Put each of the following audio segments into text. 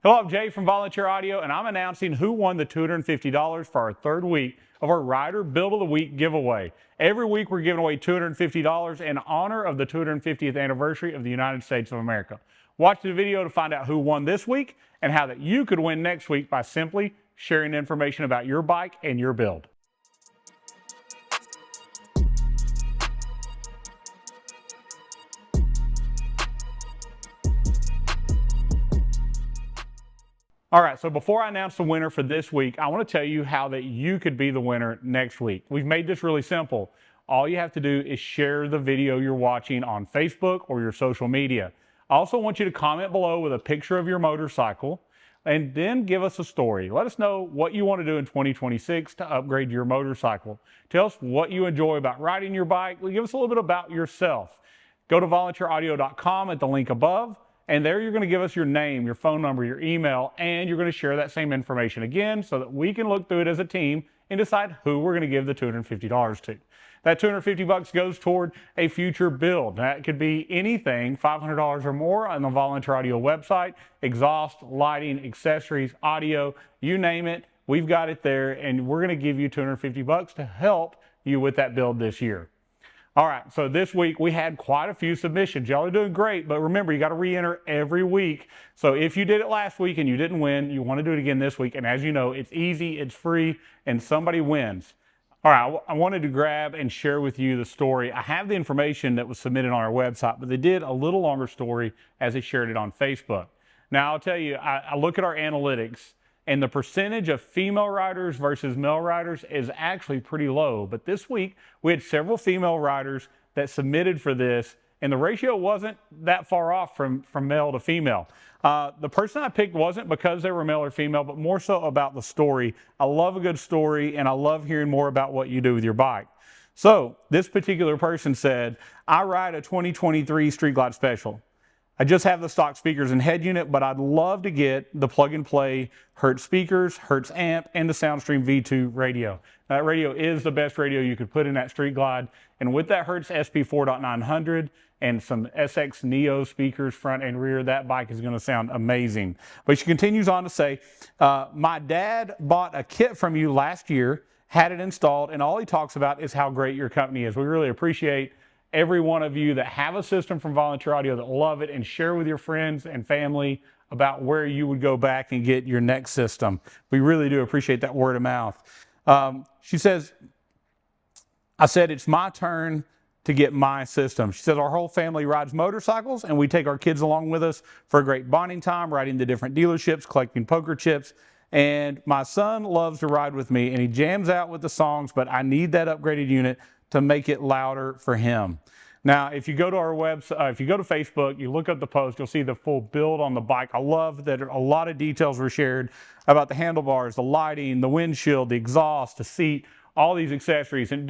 Hello, I'm Jay from Volunteer Audio, and I'm announcing who won the $250 for our third week of our Rider Build of the Week giveaway. Every week we're giving away $250 in honor of the 250th anniversary of the United States of America. Watch the video to find out who won this week and how that you could win next week by simply sharing information about your bike and your build. All right, so before I announce the winner for this week, I want to tell you how that you could be the winner next week. We've made this really simple. All you have to do is share the video you're watching on Facebook or your social media. I also want you to comment below with a picture of your motorcycle and then give us a story. Let us know what you want to do in 2026 to upgrade your motorcycle. Tell us what you enjoy about riding your bike. Give us a little bit about yourself. Go to volunteeraudio.com at the link above. And there you're going to give us your name, your phone number, your email, and you're going to share that same information again so that we can look through it as a team and decide who we're going to give the $250 to. That $250 goes toward a future build. That could be anything, $500 or more on the Volunteer Audio website, exhaust, lighting, accessories, audio, you name it, we've got it there, and we're going to give you $250 to help you with that build this year. All right, so this week we had quite a few submissions. Y'all are doing great, but remember, you got to re-enter every week. So if you did it last week and you didn't win, you want to do it again this week. And as you know, it's easy, it's free, and somebody wins. All right, I wanted to grab and share with you the story. I have the information that was submitted on our website, but they did a little longer story as they shared it on Facebook. Now, I'll tell you, I look at our analytics, and the percentage of female riders versus male riders is actually pretty low. But this week, we had several female riders that submitted for this, and the ratio wasn't that far off from male to female. The person I picked wasn't because they were male or female, but more so about the story. I love a good story, and I love hearing more about what you do with your bike. So this particular person said, I ride a 2023 Street Glide Special. I just have the stock speakers and head unit, but I'd love to get the plug-and-play Hertz speakers, Hertz amp, and the Soundstream V2 radio. That radio is the best radio you could put in that Street Glide. And with that Hertz SP 4.900 and some SX Neo speakers front and rear, that bike is going to sound amazing. But she continues on to say, my dad bought a kit from you last year, had it installed, and all he talks about is how great your company is. We really appreciate every one of you that have a system from Volunteer Audio that love it, and share with your friends and family about where you would go back and get your next system. We really do appreciate that word of mouth. She says, I said, it's my turn to get my system. She says, our whole family rides motorcycles, and we take our kids along with us for a great bonding time, riding to different dealerships, collecting poker chips. And my son loves to ride with me, and he jams out with the songs, but I need that upgraded unit to make it louder for him. Now, if you go to our website, if you go to Facebook, you look up the post, you'll see the full build on the bike. I love that a lot of details were shared about the handlebars, the lighting, the windshield, the exhaust, the seat, all these accessories. And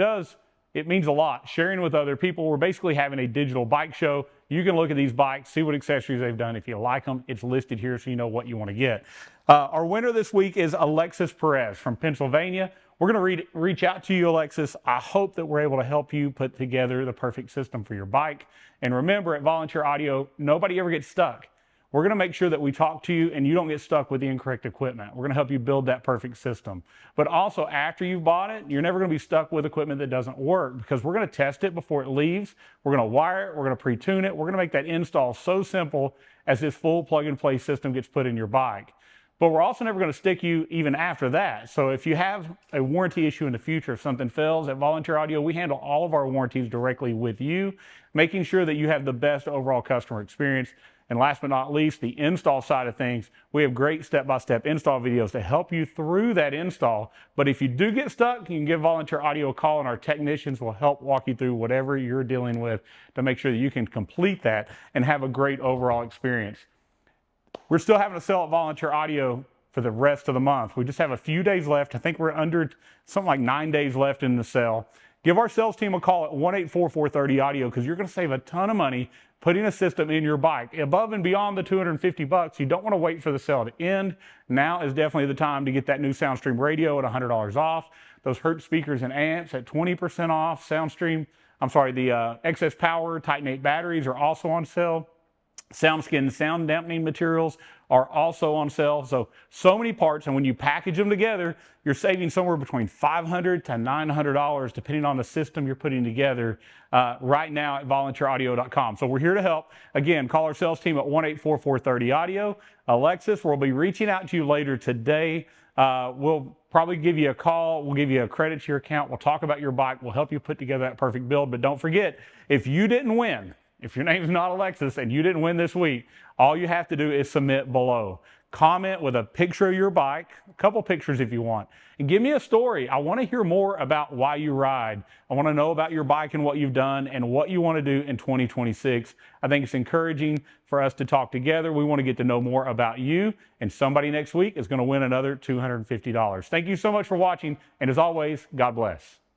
it means a lot. Sharing with other people, we're basically having a digital bike show. You can look at these bikes, see what accessories they've done. If you like them, it's listed here so you know what you want to get. Our winner this week is Alexis Perez from Pennsylvania. We're going to reach out to you, Alexis. I hope that we're able to help you put together the perfect system for your bike. And remember, at Volunteer Audio, nobody ever gets stuck. We're going to make sure that we talk to you and you don't get stuck with the incorrect equipment. We're going to help you build that perfect system. But also, after you've bought it, you're never going to be stuck with equipment that doesn't work, because we're going to test it before it leaves. We're going to wire it. We're going to pre-tune it. We're going to make that install so simple as this full plug-and-play system gets put in your bike. But we're also never going to stick you even after that. So if you have a warranty issue in the future, if something fails, at Volunteer Audio, we handle all of our warranties directly with you, making sure that you have the best overall customer experience. And last but not least, the install side of things, we have great step-by-step install videos to help you through that install. But if you do get stuck, you can give Volunteer Audio a call, and our technicians will help walk you through whatever you're dealing with to make sure that you can complete that and have a great overall experience. We're still having a sale at Volunteer Audio for the rest of the month. We just have a few days left. I think we're under something like 9 days left in the sale. Give our sales team a call at 1-844-30-AUDIO, because you're going to save a ton of money putting a system in your bike. Above and beyond the $250, you don't want to wait for the sale to end. Now is definitely the time to get that new Soundstream radio at $100 off. Those Hertz speakers and amps at 20% off. The XS Power Titan 8 batteries are also on sale. SoundSkin sound dampening materials are also on sale. So many parts, and when you package them together, you're saving somewhere between $500 to $900 depending on the system you're putting together right now at volunteeraudio.com. So we're here to help. Again, call our sales team at 1-844-30-AUDIO. Alexis will be reaching out to you later today. We'll probably give you a call. We'll give you a credit to your account. We'll talk about your bike. We'll help you put together that perfect build. But don't forget, if you didn't win, if your name is not Alexis and you didn't win this week, all you have to do is submit below. Comment with a picture of your bike, a couple pictures if you want, and give me a story. I want to hear more about why you ride. I want to know about your bike and what you've done and what you want to do in 2026. I think it's encouraging for us to talk together. We want to get to know more about you, and somebody next week is going to win another $250. Thank you so much for watching, and as always, God bless.